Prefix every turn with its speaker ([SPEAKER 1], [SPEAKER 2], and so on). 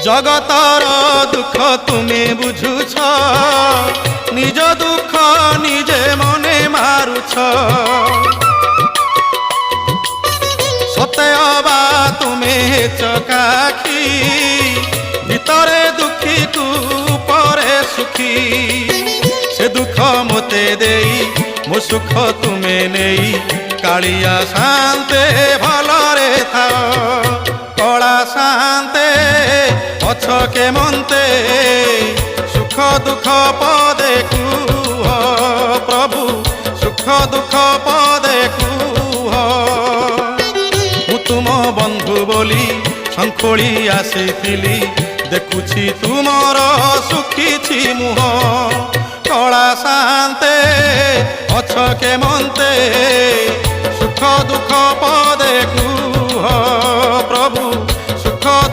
[SPEAKER 1] জগতর দুঃখ তুমি বুঝুছ, নিজ দুঃখ নিজে মনে মারুছ। সতে অবা তুমি চকাখি, ভিতরে দুঃখী কু পরে সুখী। সে দুঃখ মতে দেই মো সুখ তুমে নেই, কালিয়া শান্তে ভলরে থাও। কলা শান্তে অছ কেমন্তে, সুখ দুঃখ পদে কুহ প্রভু, সুখ দুঃখ পদে কুহ। মু তুম বন্ধু বলি শঙ্খোଳି আসিছিলি, দেখুছি তুমর সুখিছি মুহ। কলা শান্তে অছ কেমন্তে, সুখ দুঃখ পদে কুহ প্রভু।